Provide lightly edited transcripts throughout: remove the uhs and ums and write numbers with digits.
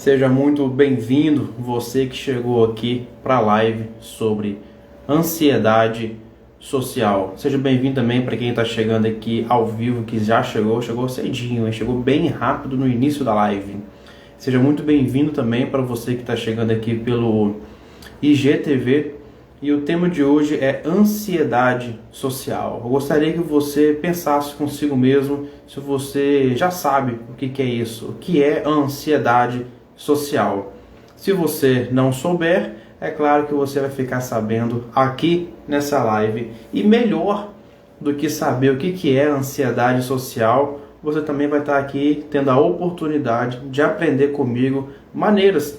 Seja muito bem-vindo, você que chegou aqui para a live sobre ansiedade social. Seja bem-vindo também para quem está chegando aqui ao vivo, que já chegou cedinho, chegou bem rápido no início da live. Seja muito bem-vindo também para você que está chegando aqui pelo IGTV. E o tema de hoje é ansiedade social. Eu gostaria que você pensasse consigo mesmo se você já sabe o que é isso, o que é a ansiedade social. Se você não souber, é claro que você vai ficar sabendo aqui nessa live. E melhor do que saber o que é a ansiedade social, você também vai estar aqui tendo a oportunidade de aprender comigo maneiras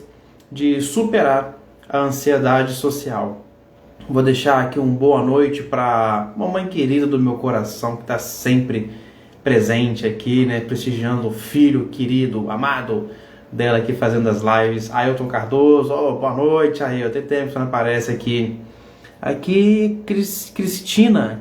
de superar a ansiedade social. Vou deixar aqui uma boa noite para a mamãe querida do meu coração, que está sempre presente aqui, né, prestigiando o filho querido, amado dela aqui fazendo as lives. Ailton Cardoso, boa noite, Ailton, tem tempo que você não aparece aqui. Aqui, Cristina,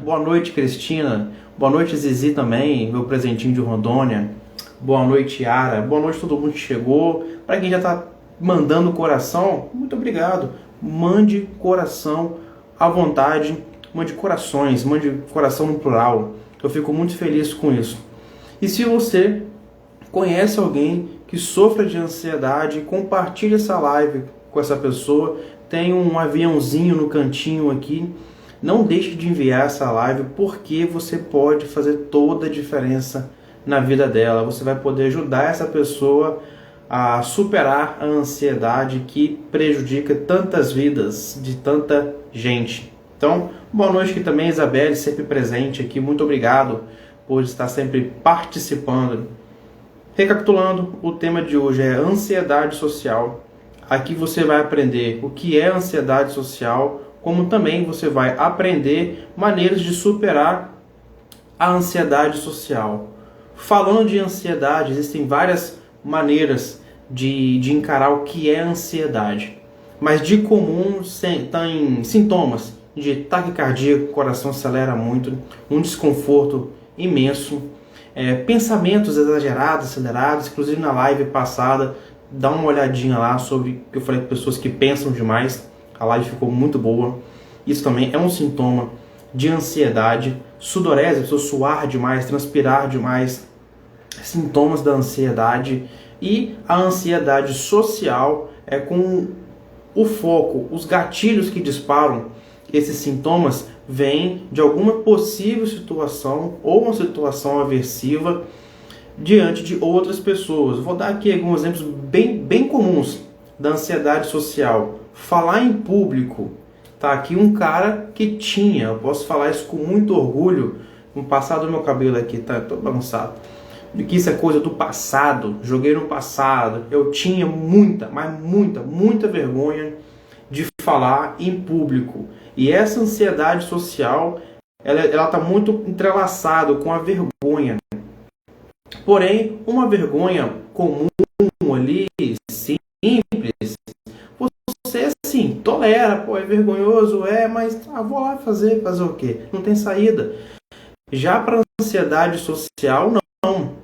boa noite, Cristina. Boa noite, Zizi também, meu presentinho de Rondônia. Boa noite, Yara. Boa noite a todo mundo que chegou. Para quem já está mandando coração, muito obrigado. Mande coração à vontade, mande corações, mande coração no plural. Eu fico muito feliz com isso. E se você conhece alguém que sofre de ansiedade, compartilhe essa live com essa pessoa. Tem um aviãozinho no cantinho aqui. Não deixe de enviar essa live, porque você pode fazer toda a diferença na vida dela. Você vai poder ajudar essa pessoa a superar a ansiedade que prejudica tantas vidas de tanta gente. Então, boa noite aqui também, Isabelle, sempre presente aqui. Muito obrigado por estar sempre participando. Recapitulando, o tema de hoje é ansiedade social. Aqui você vai aprender o que é ansiedade social, como também você vai aprender maneiras de superar a ansiedade social. Falando de ansiedade, existem várias maneiras de encarar o que é ansiedade. Mas de comum tem sintomas de taquicardia, o coração acelera muito, um desconforto imenso, pensamentos exagerados, acelerados. Inclusive na live passada, dá uma olhadinha lá sobre o que eu falei com pessoas que pensam demais. A live ficou muito boa. Isso também é um sintoma de ansiedade. Sudorese, a pessoa suar demais, transpirar demais, sintomas da ansiedade. E a ansiedade social é com o foco, os gatilhos que disparam esses sintomas vêm de alguma possível situação ou uma situação aversiva diante de outras pessoas. Vou dar aqui alguns exemplos bem comuns da ansiedade social. Falar em público. Tá aqui um cara que tinha, eu posso falar isso com muito orgulho, no passado do meu cabelo aqui, tá todo bagunçado. Que isso é coisa do passado, joguei no passado. Eu tinha muita vergonha de falar em público. E essa ansiedade social, ela está muito entrelaçada com a vergonha. Porém, uma vergonha comum ali, simples, você sim, tolera, é vergonhoso, mas vou lá fazer o quê? Não tem saída. Já para a ansiedade social, não.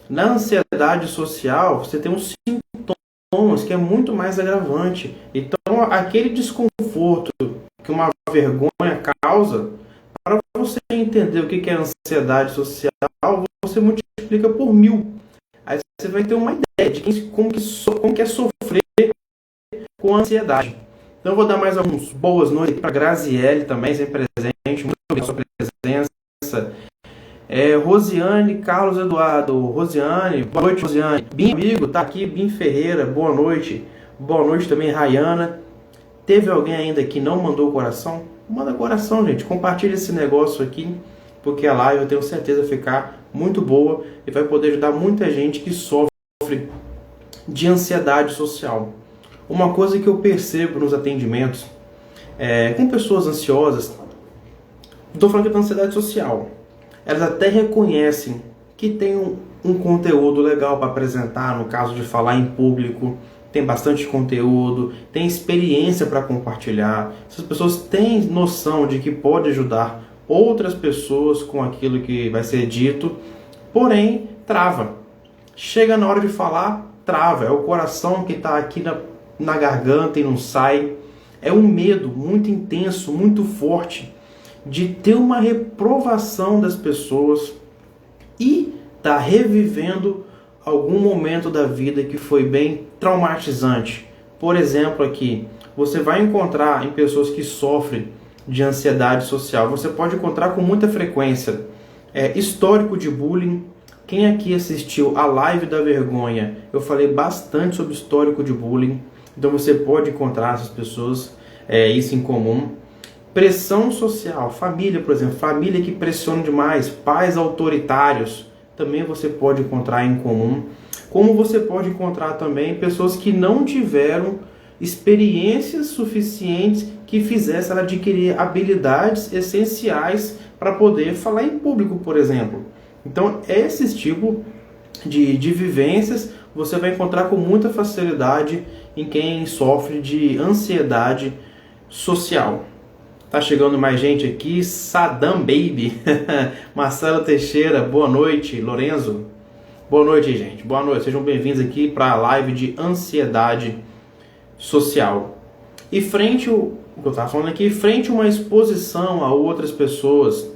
Na ansiedade social, você tem uns sintomas que é muito mais agravante. Então, aquele desconforto que uma vergonha causa, para você entender o que é ansiedade social, você multiplica por 1000. Aí você vai ter uma ideia de como que é sofrer com a ansiedade. Então, eu vou dar mais algumas boas noites para Graziele também, sempre presente. Muito obrigado pela sua presença. Rosiane, Carlos Eduardo, Rosiane, boa noite, Rosiane. Bim, amigo, tá aqui, Bim Ferreira, boa noite. Boa noite também, Rayana. Teve alguém ainda que não mandou coração? Manda coração, gente. Compartilha esse negócio aqui, porque a live eu tenho certeza vai ficar muito boa e vai poder ajudar muita gente que sofre de ansiedade social. Uma coisa que eu percebo nos atendimentos com pessoas ansiosas, estou falando aqui da ansiedade social. Elas até reconhecem que tem um conteúdo legal para apresentar, no caso de falar em público, tem bastante conteúdo, tem experiência para compartilhar. Essas pessoas têm noção de que pode ajudar outras pessoas com aquilo que vai ser dito, porém trava. Chega na hora de falar, trava, é o coração que está aqui na garganta e não sai. É um medo muito intenso, muito forte de ter uma reprovação das pessoas e tá revivendo algum momento da vida que foi bem traumatizante. Por exemplo, aqui, você vai encontrar em pessoas que sofrem de ansiedade social, você pode encontrar com muita frequência histórico de bullying. Quem aqui assistiu a live da vergonha, eu falei bastante sobre histórico de bullying, então você pode encontrar essas pessoas, isso em comum. Pressão social, família, por exemplo, família que pressiona demais, pais autoritários, também você pode encontrar em comum. Como você pode encontrar também pessoas que não tiveram experiências suficientes que fizessem ela adquirir habilidades essenciais para poder falar em público, por exemplo. Então, esses tipos de vivências você vai encontrar com muita facilidade em quem sofre de ansiedade social. Tá chegando mais gente aqui, Saddam Baby, Marcelo Teixeira, boa noite, Lorenzo. Boa noite, gente. Boa noite. Sejam bem-vindos aqui para a live de ansiedade social. E frente o que eu estava falando aqui, frente a uma exposição a outras pessoas,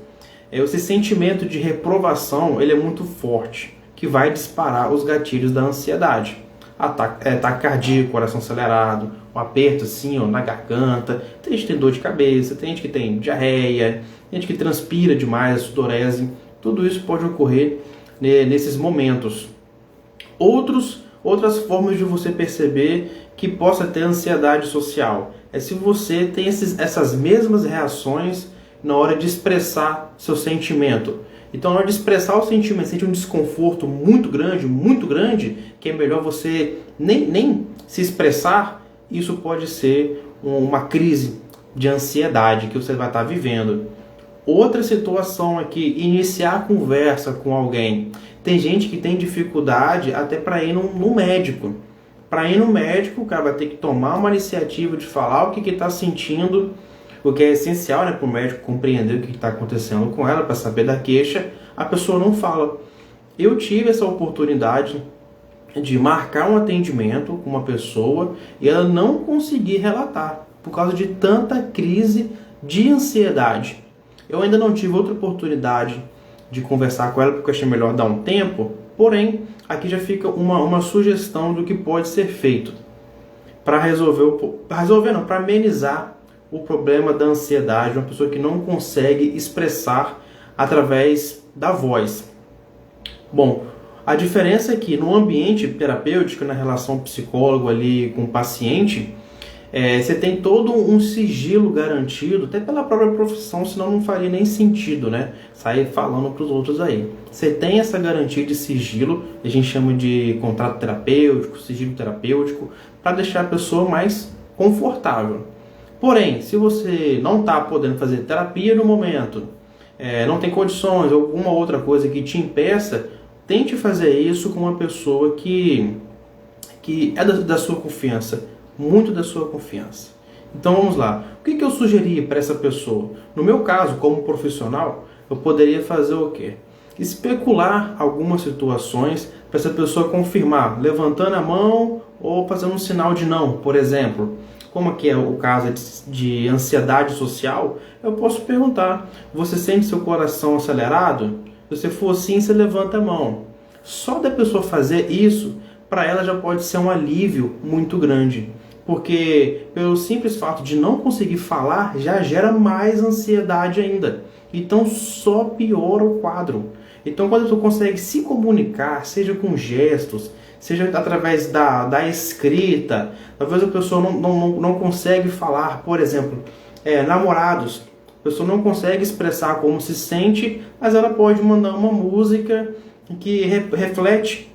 esse sentimento de reprovação, ele é muito forte, que vai disparar os gatilhos da ansiedade. Ataque cardíaco, coração acelerado, um aperto assim, na garganta, tem gente que tem dor de cabeça, tem gente que tem diarreia, tem gente que transpira demais, sudorese, tudo isso pode ocorrer nesses momentos. Outras formas de você perceber que possa ter ansiedade social é se você tem essas mesmas reações na hora de expressar seu sentimento. Então, na hora de expressar o sentimento, sente um desconforto muito grande, que é melhor você nem se expressar, isso pode ser uma crise de ansiedade que você vai estar vivendo. Outra situação aqui, iniciar a conversa com alguém. Tem gente que tem dificuldade até para ir no médico. Para ir no médico, o cara vai ter que tomar uma iniciativa de falar o que está sentindo, o que é essencial, para o médico compreender o que está acontecendo com ela, para saber da queixa. A pessoa não fala. Eu tive essa oportunidade de marcar um atendimento com uma pessoa e ela não conseguir relatar, por causa de tanta crise de ansiedade. Eu ainda não tive outra oportunidade de conversar com ela, porque eu achei melhor dar um tempo. Porém, aqui já fica uma sugestão do que pode ser feito para para amenizar o problema da ansiedade, uma pessoa que não consegue expressar através da voz. Bom, a diferença é que no ambiente terapêutico, na relação psicólogo ali com o paciente, você tem todo um sigilo garantido, até pela própria profissão, senão não faria nem sentido, sair falando para os outros aí. Você tem essa garantia de sigilo, a gente chama de contrato terapêutico, sigilo terapêutico, para deixar a pessoa mais confortável. Porém, se você não está podendo fazer terapia no momento, não tem condições, ou alguma outra coisa que te impeça, tente fazer isso com uma pessoa que é da sua confiança, muito da sua confiança. Então vamos lá. O que eu sugeri para essa pessoa? No meu caso, como profissional, eu poderia fazer o quê? Especular algumas situações para essa pessoa confirmar, levantando a mão ou fazendo um sinal de não, por exemplo. Como aqui é o caso de ansiedade social, eu posso perguntar: você sente seu coração acelerado? Se você for assim, você levanta a mão. Só da pessoa fazer isso, para ela já pode ser um alívio muito grande. Porque pelo simples fato de não conseguir falar, já gera mais ansiedade ainda. Então só piora o quadro. Então quando a pessoa consegue se comunicar, seja com gestos, seja através da escrita, talvez a pessoa não consegue falar, por exemplo, namorados, a pessoa não consegue expressar como se sente, mas ela pode mandar uma música que reflete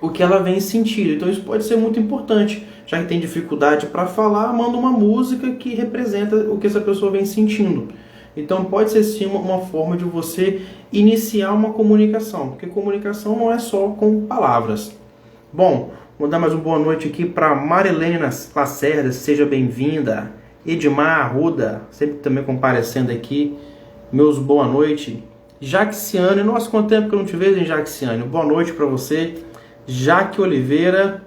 o que ela vem sentindo. Então isso pode ser muito importante. Já que tem dificuldade para falar, manda uma música que representa o que essa pessoa vem sentindo. Então pode ser sim uma forma de você iniciar uma comunicação, porque comunicação não é só com palavras. Bom, vou dar mais uma boa noite aqui para Marilene Lacerda, seja bem-vinda. Edmar Arruda, sempre também comparecendo aqui, meus boa noite. Jaxiane, nossa, quanto tempo que eu não te vejo, hein, Jaxiane? Boa noite para você. Jaque Oliveira.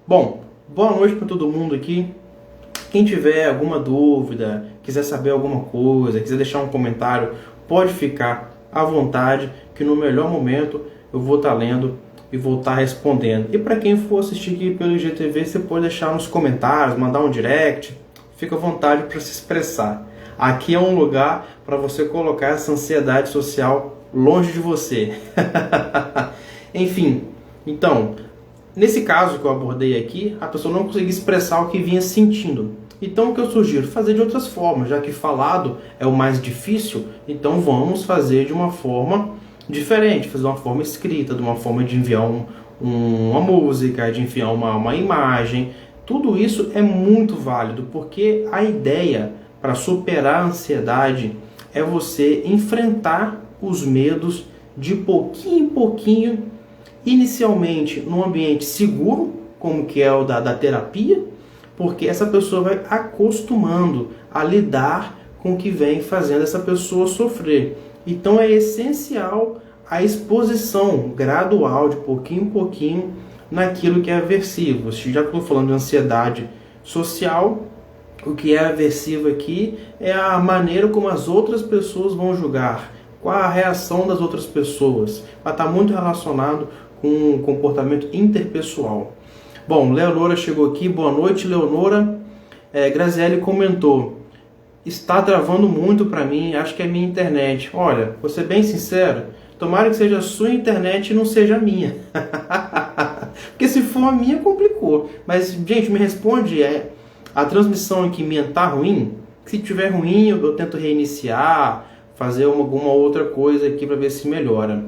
Bom, boa noite para todo mundo aqui. Quem tiver alguma dúvida, quiser saber alguma coisa, quiser deixar um comentário, pode ficar à vontade, que no melhor momento eu vou estar lendo e vou estar respondendo. E para quem for assistir aqui pelo IGTV, você pode deixar nos comentários, mandar um direct, fica à vontade para se expressar. Aqui é um lugar para você colocar essa ansiedade social longe de você. Enfim, então, nesse caso que eu abordei aqui, a pessoa não conseguia expressar o que vinha sentindo. Então o que eu sugiro? Fazer de outras formas, já que falado é o mais difícil, então vamos fazer de uma forma diferente, fazer uma forma escrita, de uma forma de enviar uma música, de enviar uma imagem. Tudo isso é muito válido, porque a ideia para superar a ansiedade é você enfrentar os medos de pouquinho em pouquinho, inicialmente num ambiente seguro, como que é o da terapia, porque essa pessoa vai acostumando a lidar com o que vem fazendo essa pessoa sofrer. Então é essencial a exposição gradual, de pouquinho em pouquinho, naquilo que é aversivo. Já que estou falando de ansiedade social, o que é aversivo aqui é a maneira como as outras pessoas vão julgar, qual a reação das outras pessoas. Vai estar muito relacionado com o comportamento interpessoal. Bom, Leonora chegou aqui. Boa noite, Leonora. Graziele comentou: está travando muito para mim, acho que é minha internet. Olha, vou ser bem sincero, tomara que seja a sua internet e não seja a minha. Porque se for a minha, complicou. Mas, gente, me responde, a transmissão aqui minha tá ruim? Se tiver ruim, eu tento reiniciar, fazer alguma outra coisa aqui para ver se melhora.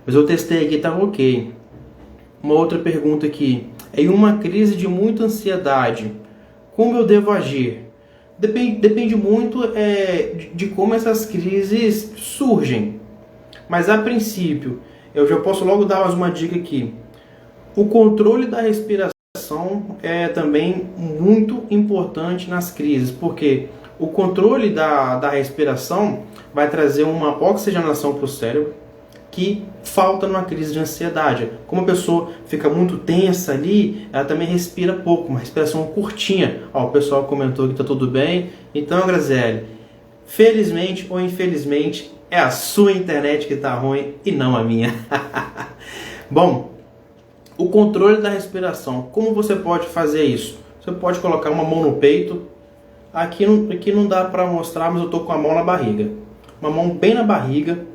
Mas eu testei aqui, tá ok. Uma outra pergunta aqui. Em uma crise de muita ansiedade, como eu devo agir? Depende muito de como essas crises surgem. Mas a princípio, eu já posso logo dar mais uma dica aqui. O controle da respiração é também muito importante nas crises, porque o controle da respiração vai trazer uma oxigenação para o cérebro, que falta numa crise de ansiedade. Como a pessoa fica muito tensa ali, ela também respira pouco, uma respiração curtinha. O pessoal comentou que está tudo bem. Então, Graziele, felizmente ou infelizmente, é a sua internet que está ruim e não a minha. Bom, o controle da respiração. Como você pode fazer isso? Você pode colocar uma mão no peito. Aqui não dá para mostrar, mas eu estou com a mão na barriga. Uma mão bem na barriga.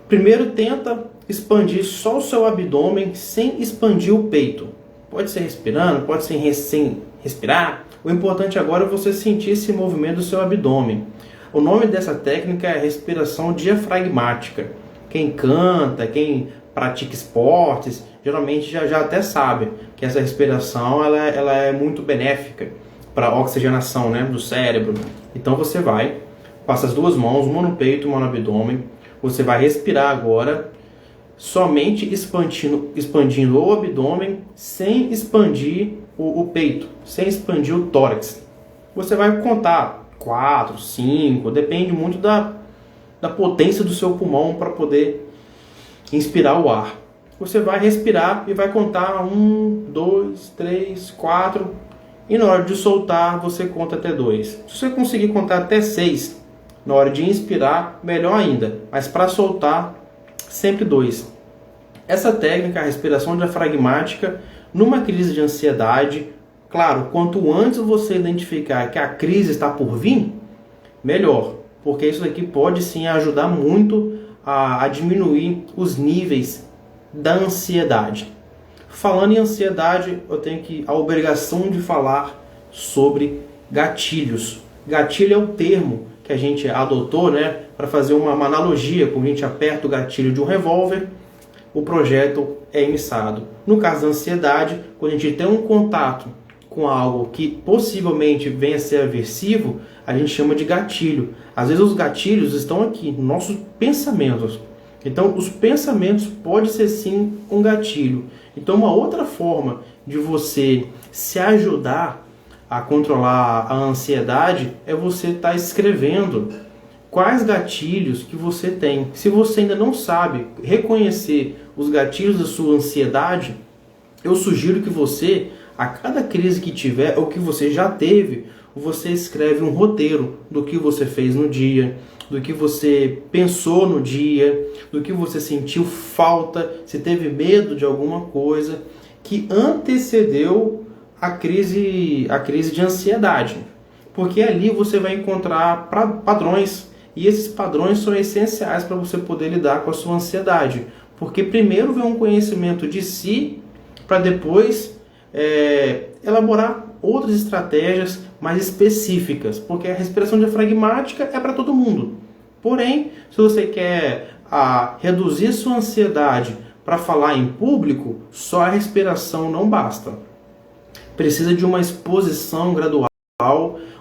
Primeiro tenta expandir só o seu abdômen sem expandir o peito. Pode ser respirando, pode ser sem respirar. O importante agora é você sentir esse movimento do seu abdômen. O nome dessa técnica é respiração diafragmática. Quem canta, quem pratica esportes, geralmente já até sabe que essa respiração ela é muito benéfica para a oxigenação, né, do cérebro. Então você passa as duas mãos, uma no peito, uma no abdômen. Você vai respirar agora, somente expandindo o abdômen, sem expandir o peito, sem expandir o tórax. Você vai contar 4, 5, depende muito da potência do seu pulmão para poder inspirar o ar. Você vai respirar e vai contar 1, 2, 3, 4, e na hora de soltar você conta até 2. Se você conseguir contar até 6, na hora de inspirar, melhor ainda. Mas para soltar, sempre 2. Essa técnica, a respiração diafragmática, numa crise de ansiedade, claro, quanto antes você identificar que a crise está por vir, melhor. Porque isso daqui pode sim ajudar muito a diminuir os níveis da ansiedade. Falando em ansiedade, eu tenho a obrigação de falar sobre gatilhos. Gatilho é o termo que a gente adotou, né, para fazer uma analogia. Quando a gente aperta o gatilho de um revólver, o projétil é emissado. No caso da ansiedade, quando a gente tem um contato com algo que possivelmente venha a ser aversivo, a gente chama de gatilho. Às vezes os gatilhos estão aqui, nos nossos pensamentos. Então, os pensamentos podem ser sim um gatilho. Então, uma outra forma de você se ajudar a controlar a ansiedade é você estar escrevendo quais gatilhos que você tem. Se você ainda não sabe reconhecer os gatilhos da sua ansiedade, eu sugiro que você, a cada crise que tiver, ou que você já teve, você escreve um roteiro do que você fez no dia, do que você pensou no dia, do que você sentiu falta, se teve medo de alguma coisa que antecedeu a crise de ansiedade. Porque ali você vai encontrar padrões, e esses padrões são essenciais para você poder lidar com a sua ansiedade. Porque primeiro vem um conhecimento de si, para depois elaborar outras estratégias mais específicas, porque a respiração diafragmática é para todo mundo. Porém, se você quer reduzir sua ansiedade para falar em público, só a respiração não basta. Precisa de uma exposição gradual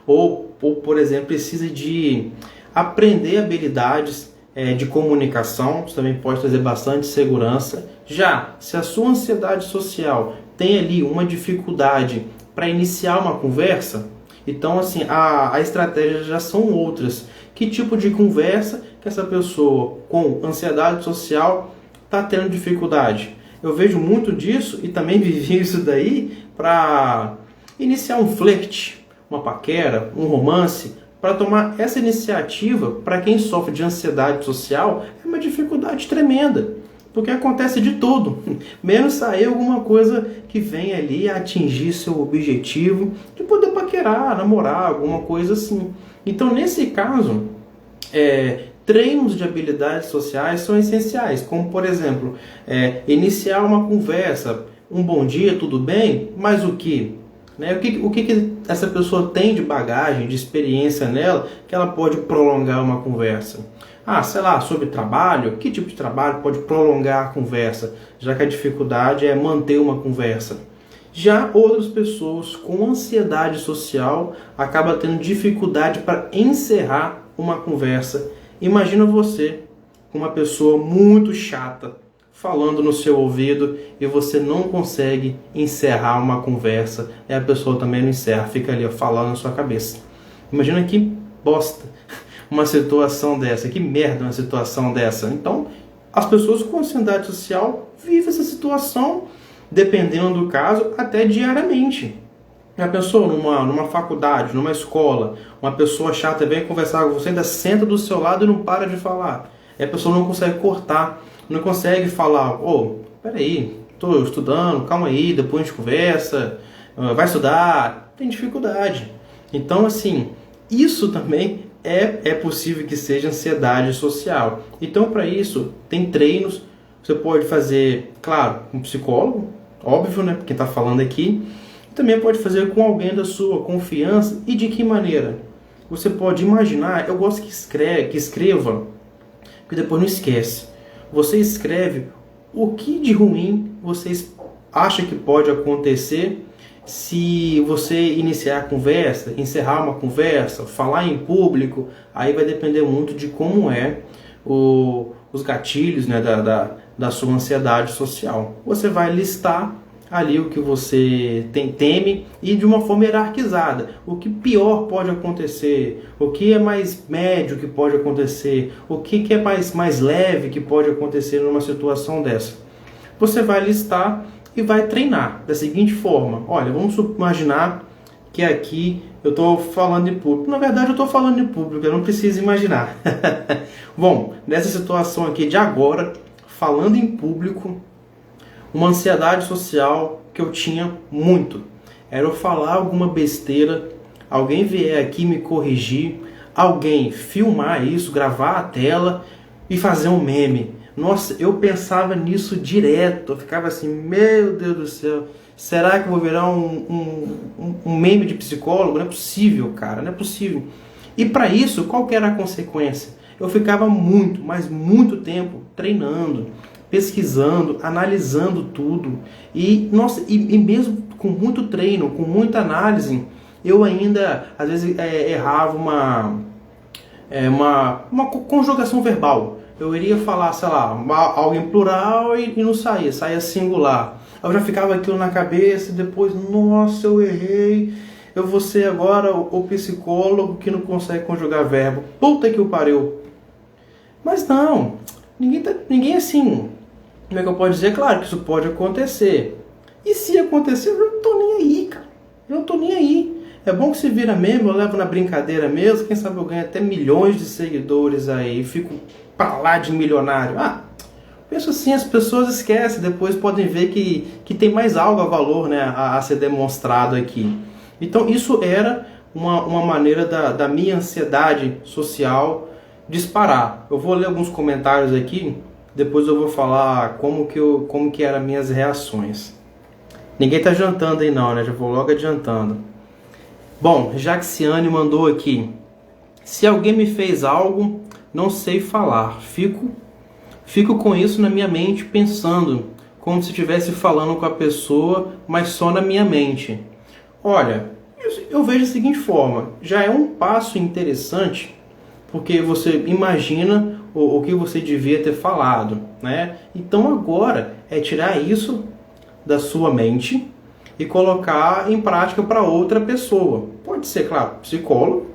ou por exemplo, precisa de aprender habilidades de comunicação. Isso também pode trazer bastante segurança. Já, se a sua ansiedade social tem ali uma dificuldade para iniciar uma conversa, então assim, a estratégia já são outras. Que tipo de conversa que essa pessoa com ansiedade social está tendo dificuldade? Eu vejo muito disso e também vivi isso daí para iniciar um flerte, uma paquera, um romance. Para tomar essa iniciativa, para quem sofre de ansiedade social, é uma dificuldade tremenda. Porque acontece de tudo, menos sair alguma coisa que venha ali a atingir seu objetivo de poder paquerar, namorar, alguma coisa assim. Então, nesse caso, treinos de habilidades sociais são essenciais, como, por exemplo, iniciar uma conversa, um bom dia, tudo bem, mas o que? O que essa pessoa tem de bagagem, de experiência nela, que ela pode prolongar uma conversa? Sei lá, sobre trabalho, que tipo de trabalho pode prolongar a conversa, já que a dificuldade é manter uma conversa. Já outras pessoas com ansiedade social acabam tendo dificuldade para encerrar uma conversa. Imagina você com uma pessoa muito chata falando no seu ouvido e você não consegue encerrar uma conversa e a pessoa também não encerra, fica ali falando na sua cabeça. Imagina que bosta uma situação dessa, que merda uma situação dessa. Então, as pessoas com ansiedade social vivem essa situação, dependendo do caso, até diariamente. A pessoa numa faculdade, numa escola, uma pessoa chata vem conversar com você, ainda senta do seu lado e não para de falar. E a pessoa não consegue cortar, não consegue falar, peraí, estou estudando, calma aí, depois a gente conversa, vai estudar, tem dificuldade. Então, assim, isso também é possível que seja ansiedade social. Então, para isso, tem treinos, você pode fazer, claro, com um psicólogo, óbvio, né, porque está falando aqui, também pode fazer com alguém da sua confiança. E de que maneira? Você pode imaginar, eu gosto que escreva, porque depois não esquece. Você escreve o que de ruim você acha que pode acontecer se você iniciar a conversa, encerrar uma conversa, falar em público. Aí vai depender muito de como os gatilhos, né, da sua ansiedade social. Você vai listar ali o que você teme e de uma forma hierarquizada. O que pior pode acontecer, o que é mais médio que pode acontecer, o que é mais leve que pode acontecer numa situação dessa. Você vai listar e vai treinar da seguinte forma. Olha, vamos imaginar que aqui eu estou falando em público. Na verdade, eu estou falando em público, eu não preciso imaginar. Bom, nessa situação aqui de agora, falando em público, uma ansiedade social que eu tinha muito era eu falar alguma besteira, alguém vier aqui me corrigir, alguém filmar isso, gravar a tela e fazer um meme. Nossa, eu pensava nisso direto, eu ficava assim, meu Deus do céu, será que eu vou virar um meme de psicólogo? Não é possível, cara, não é possível. E para isso, qual que era a consequência? Eu ficava muito, mas muito tempo treinando, pesquisando, analisando tudo. E, nossa, e mesmo com muito treino, com muita análise, eu ainda, às vezes, errava uma conjugação verbal. Eu iria falar, sei lá, algo em plural e não saía singular. Eu já ficava aquilo na cabeça e depois, nossa, eu errei. Eu vou ser agora o psicólogo que não consegue conjugar verbo. Puta que o pariu. Mas não, ninguém assim Como é que eu posso dizer? Claro que isso pode acontecer. E se acontecer, eu não tô nem aí, cara. Eu não tô nem aí. É bom que se vira mesmo, eu levo na brincadeira mesmo. Quem sabe eu ganho até milhões de seguidores aí. Fico pra lá de milionário. Penso assim, as pessoas esquecem. Depois podem ver que tem mais algo a valor, né, a ser demonstrado aqui. Então isso era uma maneira da minha ansiedade social disparar. Eu vou ler alguns comentários aqui. Depois eu vou falar como que eram minhas reações. Ninguém tá jantando aí não, né? Já vou logo adiantando. Bom, Jaxiane mandou aqui. Se alguém me fez algo, não sei falar. Fico com isso na minha mente pensando, como se estivesse falando com a pessoa, mas só na minha mente. Olha, eu vejo da seguinte forma. Já é um passo interessante, porque você imagina o que você devia ter falado, né? Então agora é tirar isso da sua mente e colocar em prática para outra pessoa. Pode ser, claro, psicólogo,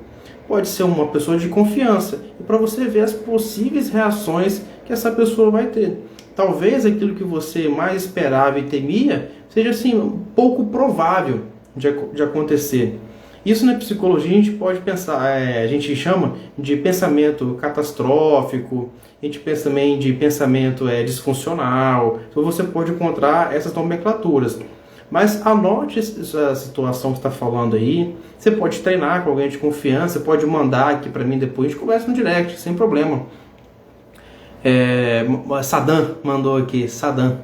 pode ser uma pessoa de confiança, e para você ver as possíveis reações que essa pessoa vai ter. Talvez aquilo que você mais esperava e temia seja assim, um pouco provável de acontecer. Isso na psicologia a gente pode pensar, a gente chama de pensamento catastrófico, a gente pensa também de pensamento disfuncional, então você pode encontrar essas nomenclaturas. Mas anote essa situação que você está falando aí, você pode treinar com alguém de confiança, você pode mandar aqui para mim depois, a gente conversa no direct, sem problema. Sadam mandou aqui, Sadam.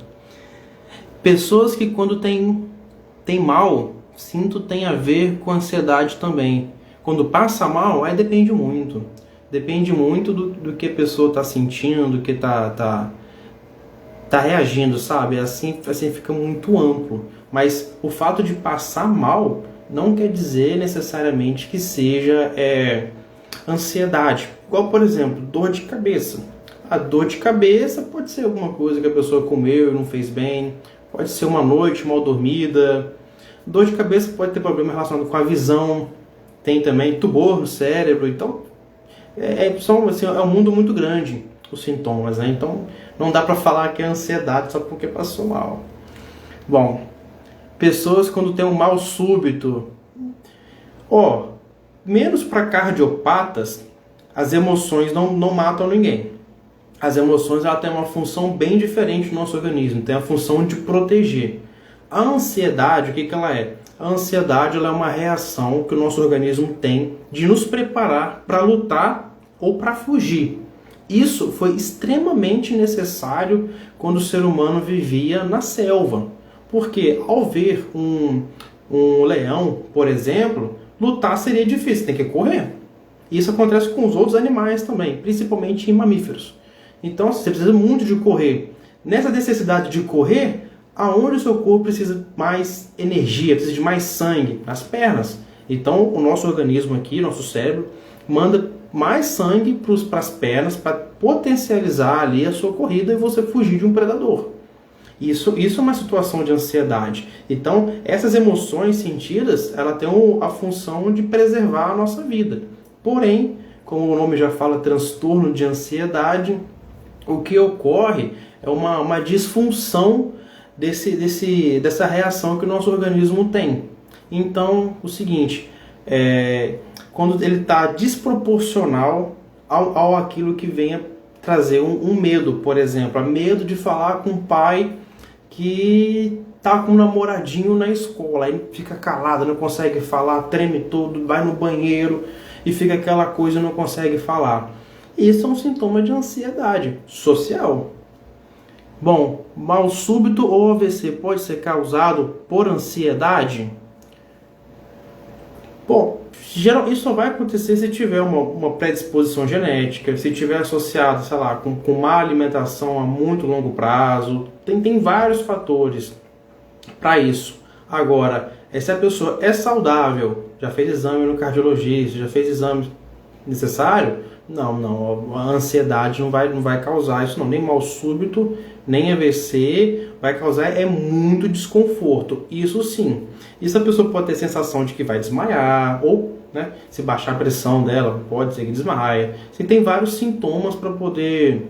Pessoas que quando tem mal, sinto tem a ver com ansiedade também. Quando passa mal, aí depende muito. Depende muito do que a pessoa está sentindo, do que tá reagindo, sabe? Assim fica muito amplo. Mas o fato de passar mal não quer dizer necessariamente que seja ansiedade. Igual, por exemplo, dor de cabeça. A dor de cabeça pode ser alguma coisa que a pessoa comeu e não fez bem. Pode ser uma noite mal dormida. Dor de cabeça pode ter problema relacionado com a visão. Tem também tumor no cérebro. Então, é um mundo muito grande, os sintomas, né? Então, não dá para falar que é ansiedade só porque passou mal. Bom, pessoas quando tem um mal súbito. Menos para cardiopatas, as emoções não matam ninguém. As emoções ela têm uma função bem diferente no nosso organismo, tem a função de proteger. A ansiedade, o que ela é? A ansiedade ela é uma reação que o nosso organismo tem de nos preparar para lutar ou para fugir. Isso foi extremamente necessário quando o ser humano vivia na selva. Porque ao ver um leão, por exemplo, lutar seria difícil, tem que correr. Isso acontece com os outros animais também, principalmente em mamíferos. Então você precisa muito de correr. Nessa necessidade de correr, aonde o seu corpo precisa mais energia, precisa de mais sangue? Nas pernas. Então o nosso organismo aqui, nosso cérebro, manda mais sangue para as pernas para potencializar ali a sua corrida e você fugir de um predador. Isso é uma situação de ansiedade. Então essas emoções sentidas, ela tem a função de preservar a nossa vida. Porém, como o nome já fala, transtorno de ansiedade, o que ocorre é uma disfunção dessa reação que o nosso organismo tem. Então, o seguinte, quando ele está desproporcional ao aquilo que venha trazer um medo, por exemplo, medo de falar com um pai que tá com um namoradinho na escola, aí fica calado, não consegue falar, treme todo, vai no banheiro e fica aquela coisa e não consegue falar. Isso é um sintoma de ansiedade social. Bom, mal súbito ou AVC pode ser causado por ansiedade? Bom, isso só vai acontecer se tiver uma predisposição genética, se tiver associado, sei lá, com má alimentação a muito longo prazo. Tem vários fatores para isso. Agora, se a pessoa é saudável, já fez exame no cardiologista, já fez exame necessário, não, a ansiedade não vai causar isso não, nem mal súbito, nem AVC, vai causar muito desconforto, isso sim. Isso a pessoa pode ter sensação de que vai desmaiar, ou se baixar a pressão dela, pode ser que desmaia. Tem vários sintomas para poder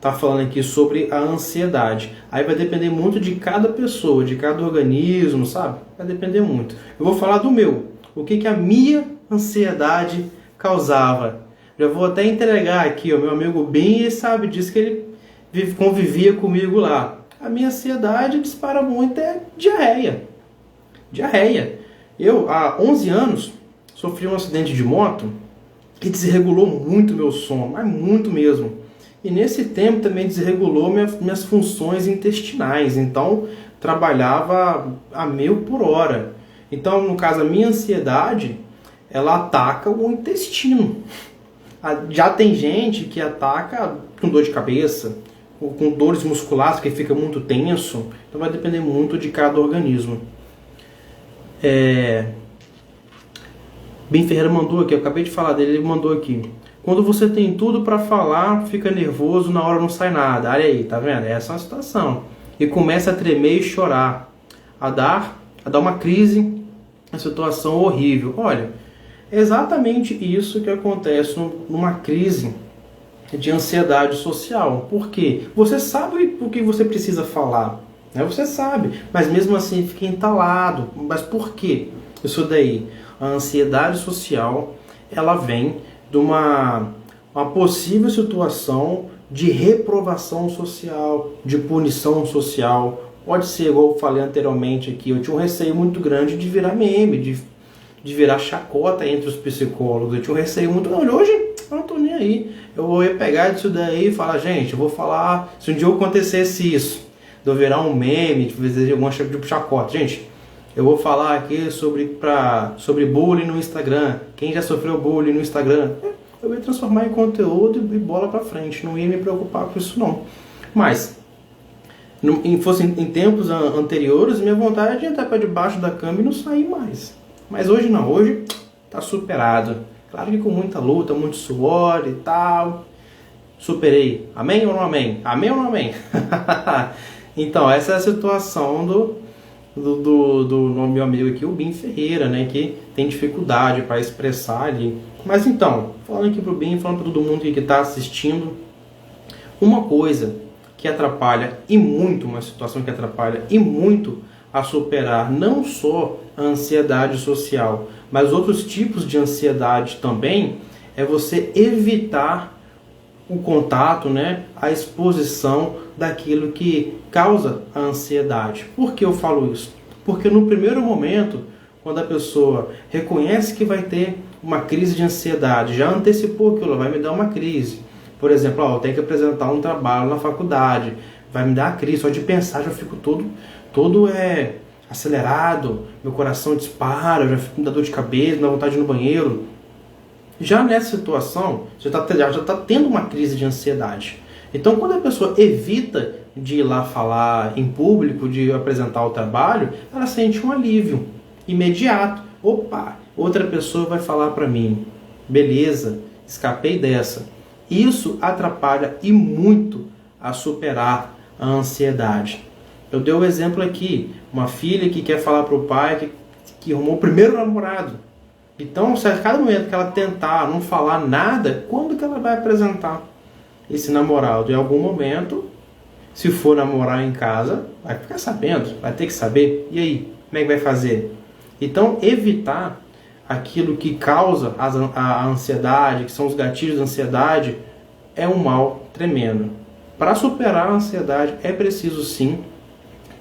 tá falando aqui sobre a ansiedade. Aí vai depender muito de cada pessoa, de cada organismo, sabe? Vai depender muito. Eu vou falar do meu. O que que a minha ansiedade causava? Já vou até entregar aqui, o meu amigo Ben, ele sabe disso, que ele convivia comigo lá. A minha ansiedade dispara muito é diarreia. Diarreia. Eu, há 11 anos, sofri um acidente de moto que desregulou muito meu sono, mas muito mesmo. E nesse tempo também desregulou minhas funções intestinais. Então, trabalhava a 1000 por hora. Então, no caso, a minha ansiedade, ela ataca o intestino. Já tem gente que ataca com dor de cabeça, com dores musculares, que fica muito tenso. Então, vai depender muito de cada organismo. Ben Ferreira mandou aqui, eu acabei de falar dele, ele mandou aqui. Quando você tem tudo para falar, fica nervoso, na hora não sai nada. Olha aí, tá vendo? Essa é uma situação. E começa a tremer e chorar. A dar uma crise, uma situação horrível. Olha, é exatamente isso que acontece numa crise de ansiedade social. Por quê? Você sabe o que você precisa falar, né? Você sabe, mas mesmo assim fica entalado. Mas por quê? Isso daí, a ansiedade social, ela vem de uma possível situação de reprovação social, de punição social. Pode ser, igual eu falei anteriormente aqui, eu tinha um receio muito grande de virar meme, de virar chacota entre os psicólogos. Eu tinha um receio muito grande. Hoje, eu não tô nem aí. Eu vou pegar isso daí e falar, gente, eu vou falar, se um dia acontecesse isso, de eu virar um meme, de fazer alguma tipo de chacota. Gente, eu vou falar aqui sobre bullying no Instagram. Quem já sofreu bullying no Instagram? Eu ia transformar em conteúdo e bola pra frente. Não ia me preocupar com isso, não. Mas, em tempos anteriores, minha vontade é entrar para debaixo da cama e não sair mais. Mas hoje não. Hoje tá superado. Claro que com muita luta, muito suor e tal. Superei. Amém ou não amém? Amém ou não amém? Então, essa é a situação do meu amigo aqui, o Ben Ferreira, né, que tem dificuldade para expressar ali. Mas então, falando aqui pro Ben, falando para todo mundo que está assistindo, uma coisa que atrapalha e muito, uma situação que atrapalha e muito a superar não só a ansiedade social, mas outros tipos de ansiedade também, é você evitar o contato, né, a exposição daquilo que causa a ansiedade. Por que eu falo isso? Porque no primeiro momento, quando a pessoa reconhece que vai ter uma crise de ansiedade, já antecipou aquilo, vai me dar uma crise. Por exemplo, eu tenho que apresentar um trabalho na faculdade, vai me dar a crise, só de pensar já fico todo acelerado, meu coração dispara, já fico com dor de cabeça, dá vontade de ir no banheiro. Já nessa situação, já está tendo uma crise de ansiedade. Então, quando a pessoa evita de ir lá falar em público, de apresentar o trabalho, ela sente um alívio imediato. Opa, outra pessoa vai falar para mim. Beleza, escapei dessa. Isso atrapalha e muito a superar a ansiedade. Eu dei um exemplo aqui, uma filha que quer falar para o pai que arrumou o primeiro namorado. Então, se a cada momento que ela tentar não falar nada, quando que ela vai apresentar esse namorado? Em algum momento, se for namorar em casa, vai ficar sabendo, vai ter que saber. E aí, como é que vai fazer? Então, evitar aquilo que causa a ansiedade, que são os gatilhos da ansiedade, é um mal tremendo. Para superar a ansiedade, é preciso sim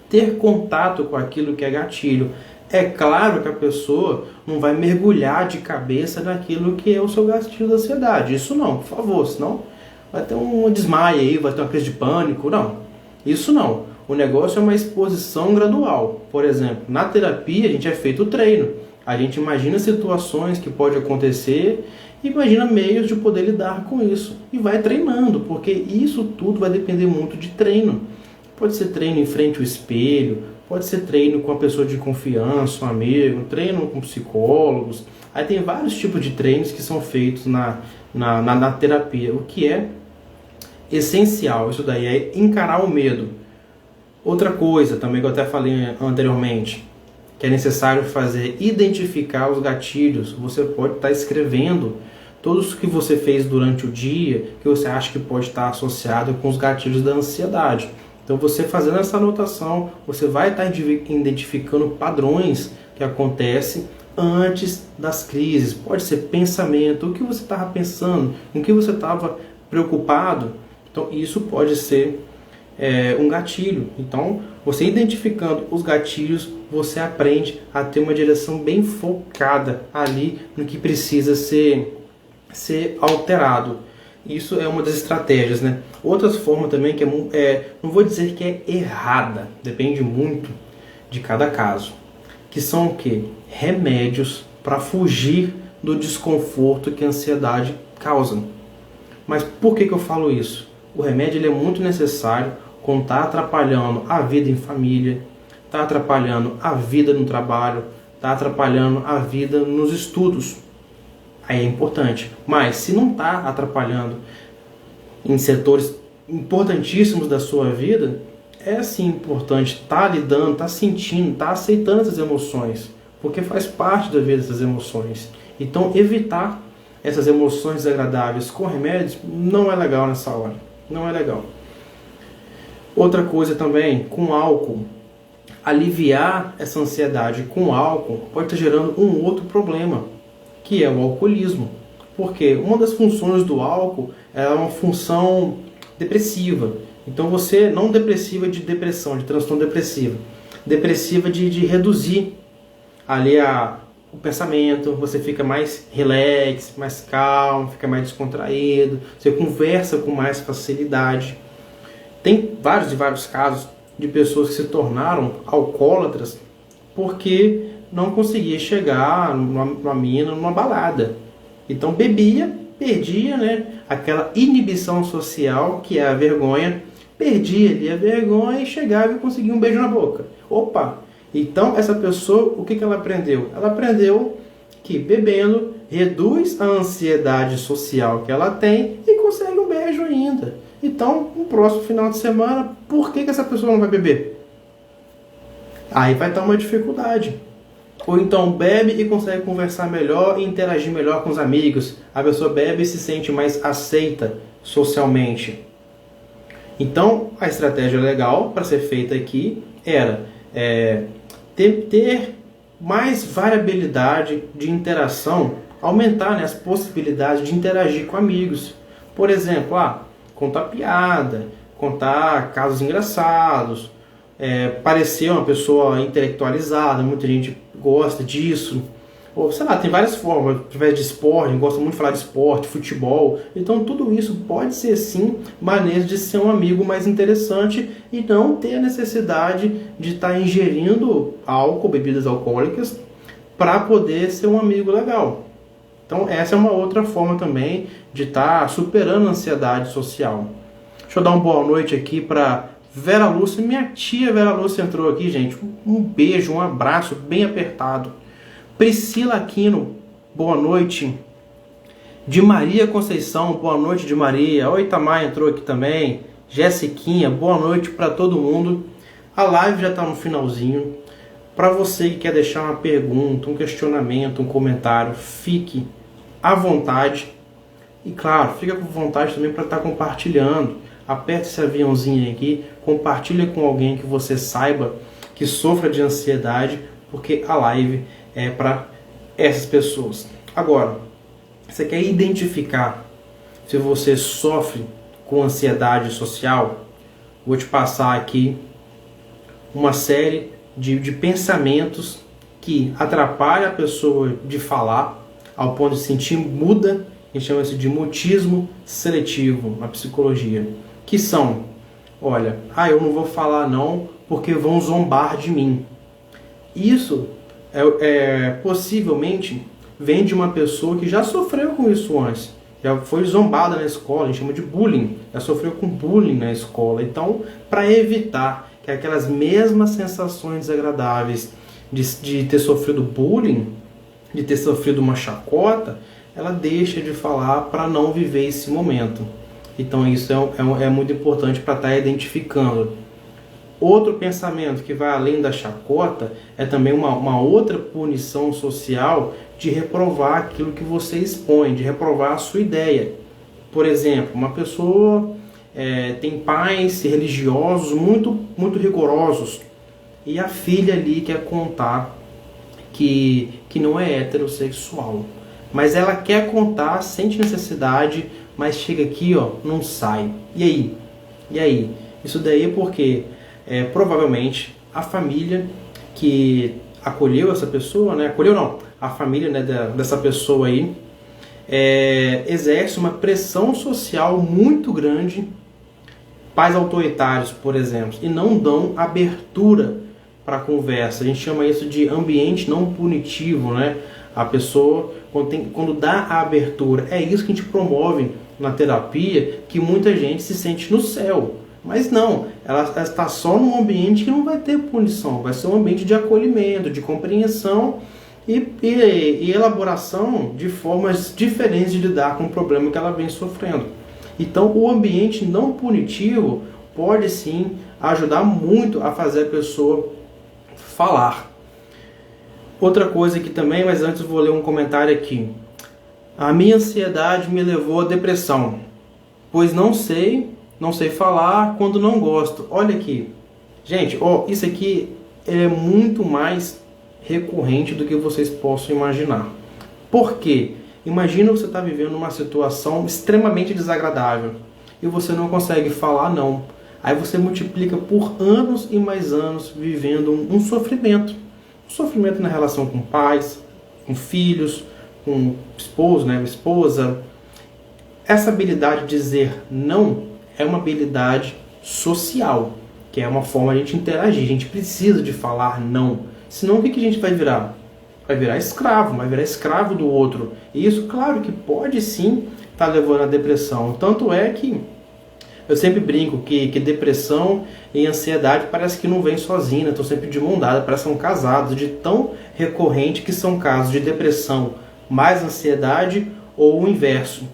ter contato com aquilo que é gatilho. É claro que a pessoa não vai mergulhar de cabeça naquilo que é o seu gatilho da ansiedade. Isso não, por favor, senão vai ter um desmaio aí, vai ter uma crise de pânico. Não, isso não. O negócio é uma exposição gradual. Por exemplo, na terapia a gente é feito o treino. A gente imagina situações que pode acontecer e imagina meios de poder lidar com isso. E vai treinando, porque isso tudo vai depender muito de treino. Pode ser treino em frente ao espelho, pode ser treino com a pessoa de confiança, um amigo, treino com psicólogos. Aí tem vários tipos de treinos que são feitos na terapia. O que é essencial, isso daí é encarar o medo. Outra coisa também que eu até falei anteriormente, que é necessário fazer, identificar os gatilhos. Você pode estar escrevendo Todos que você fez durante o dia, que você acha que pode estar associado com os gatilhos da ansiedade. Então você fazendo essa anotação, você vai estar identificando padrões que acontecem antes das crises. Pode ser pensamento, o que você estava pensando, em que você estava preocupado. Então isso pode ser um gatilho. Então você identificando os gatilhos, você aprende a ter uma direção bem focada ali no que precisa ser alterado. Isso é uma das estratégias, né? Outras formas também que não vou dizer que é errada, depende muito de cada caso, que são o quê? Remédios para fugir do desconforto que a ansiedade causa. Mas por que eu falo isso? O remédio ele é muito necessário quando está atrapalhando a vida em família, está atrapalhando a vida no trabalho, está atrapalhando a vida nos estudos. Aí é importante. Mas se não está atrapalhando em setores importantíssimos da sua vida, é sim importante estar lidando, estar sentindo, estar aceitando essas emoções, porque faz parte da vida essas emoções. Então evitar essas emoções desagradáveis com remédios não é legal nessa hora. Não é legal. Outra coisa também, com álcool. Aliviar essa ansiedade com álcool pode estar gerando um outro problema, que é o alcoolismo. Porque uma das funções do álcool é uma função depressiva. Então você, não depressiva de depressão, de transtorno depressivo. Depressiva de reduzir ali o pensamento, você fica mais relax, mais calmo, fica mais descontraído, você conversa com mais facilidade. Tem vários casos de pessoas que se tornaram alcoólatras porque não conseguia chegar numa mina, numa balada. Então bebia, perdia, né, aquela inibição social que é a vergonha, perdia ali a vergonha e chegava e conseguia um beijo na boca. Opa! Então essa pessoa, o que ela aprendeu? Ela aprendeu que bebendo reduz a ansiedade social que ela tem e consegue um beijo ainda. Então, no próximo final de semana, por que essa pessoa não vai beber? Aí vai estar uma dificuldade. Ou então bebe e consegue conversar melhor e interagir melhor com os amigos. A pessoa bebe e se sente mais aceita socialmente. Então, a estratégia legal para ser feita aqui era ter mais variabilidade de interação, aumentar, né, as possibilidades de interagir com amigos. Por exemplo, contar piada, contar casos engraçados, parecer uma pessoa intelectualizada, muita gente gosta disso. Ou, sei lá, tem várias formas, através de esporte, gosta muito de falar de esporte, futebol. Então tudo isso pode ser sim maneiras de ser um amigo mais interessante e não ter a necessidade de estar ingerindo álcool, bebidas alcoólicas, para poder ser um amigo legal. Então essa é uma outra forma também de estar superando a ansiedade social. Deixa eu dar uma boa noite aqui para Vera Lúcia. Minha tia Vera Lúcia entrou aqui, gente. Um beijo, um abraço bem apertado. Priscila Aquino, boa noite. De Maria Conceição, boa noite de Maria. Oi, Tamar entrou aqui também. Jessiquinha, boa noite para todo mundo. A live já está no finalzinho. Para você que quer deixar uma pergunta, um questionamento, um comentário, fique à vontade. E claro, fica com vontade também para estar compartilhando. Aperte esse aviãozinho aqui, compartilha com alguém que você saiba que sofra de ansiedade, porque a live é para essas pessoas. Agora, você quer identificar se você sofre com ansiedade social? Vou te passar aqui uma série de pensamentos que atrapalham a pessoa de falar, ao ponto de sentir muda, que chama-se de mutismo seletivo na psicologia, que são, olha, eu não vou falar não porque vão zombar de mim. Isso possivelmente vem de uma pessoa que já sofreu com isso antes, já foi zombada na escola, a gente chama de bullying, já sofreu com bullying na escola. Então, para evitar que aquelas mesmas sensações desagradáveis de ter sofrido bullying, de ter sofrido uma chacota, ela deixa de falar para não viver esse momento. Então isso é muito importante para estar identificando. Outro pensamento que vai além da chacota é também uma outra punição social de reprovar aquilo que você expõe, de reprovar a sua ideia. Por exemplo, uma pessoa tem pais religiosos muito rigorosos e a filha ali quer contar que não é heterossexual. Mas ela quer contar, sente necessidade, mas chega aqui, ó, não sai. E aí? E aí? Isso daí é porque provavelmente a família que acolheu essa pessoa, né? Acolheu não, a família, né, dessa pessoa aí exerce uma pressão social muito grande, pais autoritários, por exemplo, e não dão abertura para a conversa. A gente chama isso de ambiente não punitivo, né? A pessoa, quando dá a abertura, é isso que a gente promove na terapia, que muita gente se sente no céu. Mas não, ela está só num ambiente que não vai ter punição, vai ser um ambiente de acolhimento, de compreensão e elaboração de formas diferentes de lidar com o problema que ela vem sofrendo. Então, o ambiente não punitivo pode sim ajudar muito a fazer a pessoa falar. Outra coisa aqui também, mas antes eu vou ler um comentário aqui. A minha ansiedade me levou à depressão, pois não sei falar quando não gosto. Olha aqui. Gente, isso aqui é muito mais recorrente do que vocês possam imaginar. Por quê? Imagina você estar vivendo uma situação extremamente desagradável e você não consegue falar não. Aí você multiplica por anos e mais anos vivendo um sofrimento. Um sofrimento na relação com pais, com filhos, com esposo, né, esposa. Essa habilidade de dizer não é uma habilidade social, que é uma forma de a gente interagir. A gente precisa de falar não. Senão o que a gente vai virar? Vai virar escravo do outro. E isso, claro, que pode sim estar levando à depressão. Tanto é que eu sempre brinco que depressão e ansiedade parece que não vêm sozinhas, estão sempre de mão dada, parece que são casados, de tão recorrente que são casos de depressão mais ansiedade ou o inverso.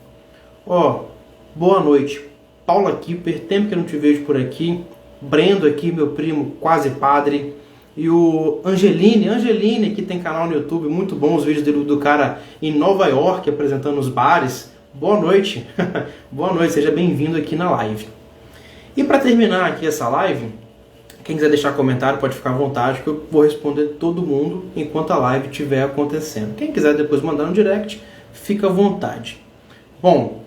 Boa noite. Paula Kipper, tempo que eu não te vejo por aqui. Brendo aqui, meu primo, quase padre. E o Angeline, que tem canal no YouTube, muito bom os vídeos do cara em Nova York, apresentando os bares. Boa noite. Boa noite, seja bem-vindo aqui na live. E para terminar aqui essa live, quem quiser deixar comentário pode ficar à vontade, que eu vou responder todo mundo enquanto a live estiver acontecendo. Quem quiser depois mandar no direct, fica à vontade. Bom,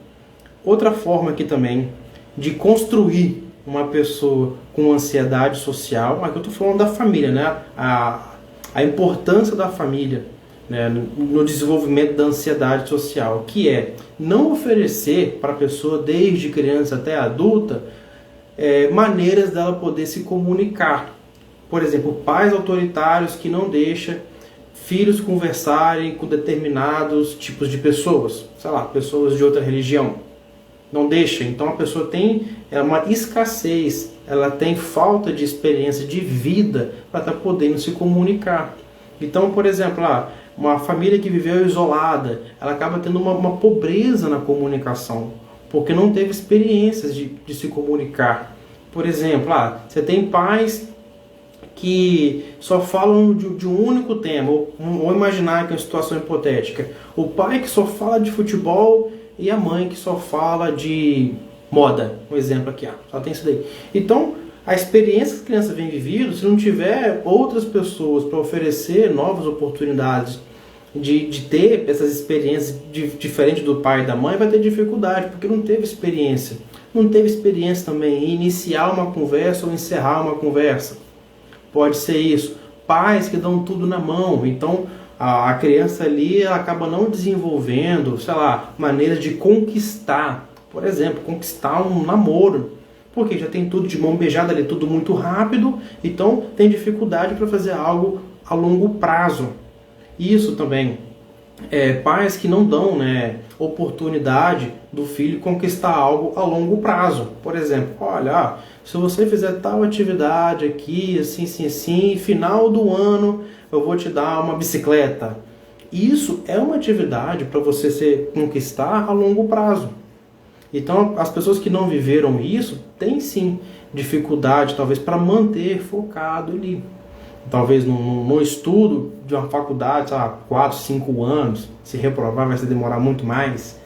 outra forma aqui também de construir uma pessoa com ansiedade social, aqui eu estou falando da família, né? A importância da família, né, no desenvolvimento da ansiedade social, que é não oferecer para a pessoa, desde criança até adulta, maneiras dela poder se comunicar. Por exemplo, pais autoritários que não deixam filhos conversarem com determinados tipos de pessoas, sei lá, pessoas de outra religião. Não deixa, então a pessoa tem uma escassez, ela tem falta de experiência de vida para estar podendo se comunicar. Então, por exemplo, uma família que viveu isolada, ela acaba tendo uma pobreza na comunicação, porque não teve experiências de se comunicar. Por exemplo, você tem pais que só falam de um único tema, ou imaginar que é uma situação hipotética. O pai que só fala de futebol e a mãe que só fala de moda. Um exemplo aqui, só tem isso daí. Então, a experiência que a criança vem vivendo, se não tiver outras pessoas para oferecer novas oportunidades de ter essas experiências diferentes do pai e da mãe, vai ter dificuldade, porque não teve experiência. Não teve experiência também em iniciar uma conversa ou encerrar uma conversa. Pode ser isso. Pais que dão tudo na mão, então a criança ali ela acaba não desenvolvendo, sei lá, maneiras de conquistar. Por exemplo, conquistar um namoro. Porque já tem tudo de mão beijada ali, tudo muito rápido, então tem dificuldade para fazer algo a longo prazo. Isso também, pais que não dão, né, oportunidade do filho conquistar algo a longo prazo. Por exemplo, olha, se você fizer tal atividade aqui, assim, final do ano eu vou te dar uma bicicleta. Isso é uma atividade para você se conquistar a longo prazo. Então, as pessoas que não viveram isso, têm sim dificuldade, talvez, para manter focado ali. Talvez no estudo de uma faculdade, sei lá, 4, 5 anos, se reprovar vai se demorar muito mais.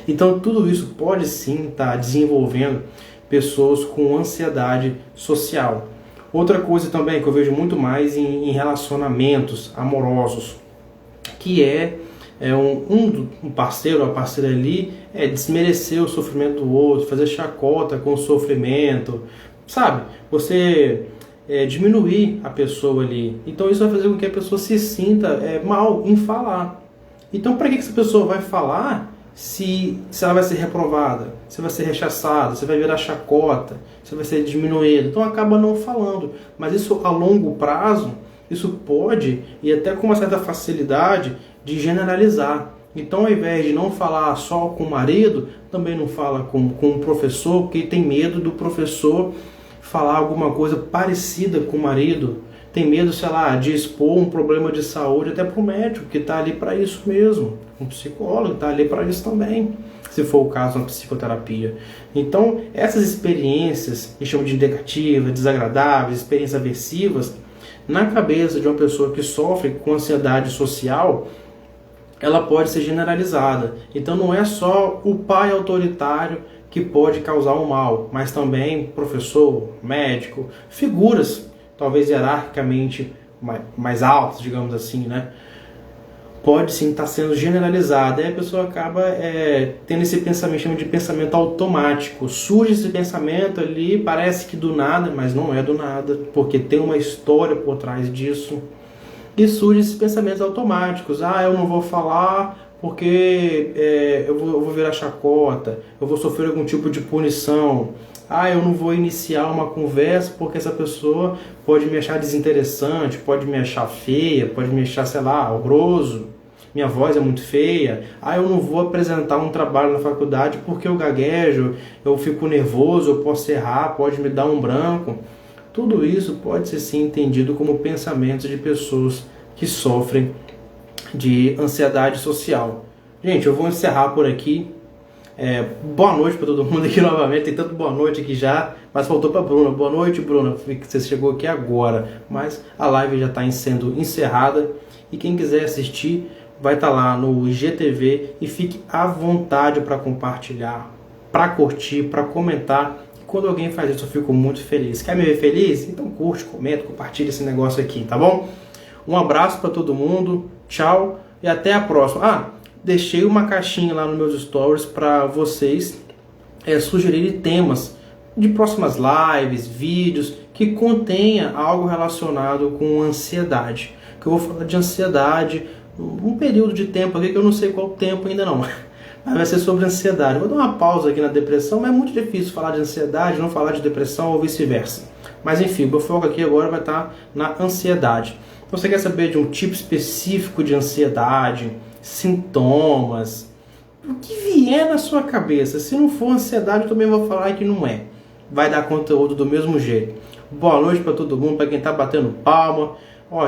Então tudo isso pode sim estar desenvolvendo pessoas com ansiedade social. Outra coisa também que eu vejo muito mais em relacionamentos amorosos, que um parceiro ou a parceira ali desmerecer o sofrimento do outro, fazer chacota com o sofrimento, sabe? Você diminuir a pessoa ali. Então isso vai fazer com que a pessoa se sinta mal em falar. Então para que essa pessoa vai falar se ela vai ser reprovada, se vai ser rechaçada, se vai virar chacota, se vai ser diminuído? Então acaba não falando. Mas isso a longo prazo, isso pode, e até com uma certa facilidade, de generalizar. Então ao invés de não falar só com o marido, também não fala com o professor, porque tem medo do professor falar alguma coisa parecida com o marido. Tem medo, sei lá, de expor um problema de saúde até para o médico, que está ali para isso mesmo. Um psicólogo está ali para isso também, se for o caso, uma psicoterapia. Então, essas experiências, que chamam de negativas, desagradáveis, experiências aversivas, na cabeça de uma pessoa que sofre com ansiedade social, ela pode ser generalizada. Então, não é só o pai autoritário que pode causar um mal, mas também professor, médico, figuras talvez hierarquicamente mais altas, digamos assim, né? Pode sim estar sendo generalizada, e a pessoa acaba tendo esse pensamento, chama de pensamento automático. Surge esse pensamento ali, parece que do nada, mas não é do nada, porque tem uma história por trás disso. E surgem esses pensamentos automáticos. Eu não vou falar porque eu vou virar chacota, eu vou sofrer algum tipo de punição. Eu não vou iniciar uma conversa porque essa pessoa pode me achar desinteressante, pode me achar feia, pode me achar, sei lá, horroroso, minha voz é muito feia. Eu não vou apresentar um trabalho na faculdade porque eu gaguejo, eu fico nervoso, eu posso errar, pode me dar um branco. Tudo isso pode ser sim entendido como pensamentos de pessoas que sofrem de ansiedade social. Gente, eu vou encerrar por aqui. Boa noite para todo mundo aqui novamente. Tem tanto boa noite aqui já, mas faltou para Bruna. Boa noite, Bruna. Você chegou aqui agora, mas a live já está sendo encerrada. E quem quiser assistir vai estar lá no IGTV, e fique à vontade para compartilhar, para curtir, para comentar. Quando alguém faz isso, eu fico muito feliz. Quer me ver feliz? Então curte, comenta, compartilha esse negócio aqui, tá bom? Um abraço para todo mundo. Tchau e até a próxima. Deixei uma caixinha lá nos meus stories para vocês sugerirem temas de próximas lives, vídeos que contenha algo relacionado com ansiedade. Que eu vou falar de ansiedade um período de tempo aqui que eu não sei qual tempo ainda não. Mas vai ser sobre ansiedade. Eu vou dar uma pausa aqui na depressão, mas é muito difícil falar de ansiedade, não falar de depressão ou vice-versa. Mas enfim, o meu foco aqui agora vai estar na ansiedade. Então, você quer saber de um tipo específico de ansiedade, sintomas, o que vier na sua cabeça. Se não for ansiedade, eu também vou falar que não é. Vai dar conteúdo do mesmo jeito. Boa noite para todo mundo, para quem está batendo palma.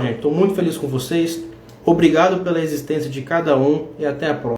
Gente, estou muito feliz com vocês. Obrigado pela existência de cada um e até a próxima.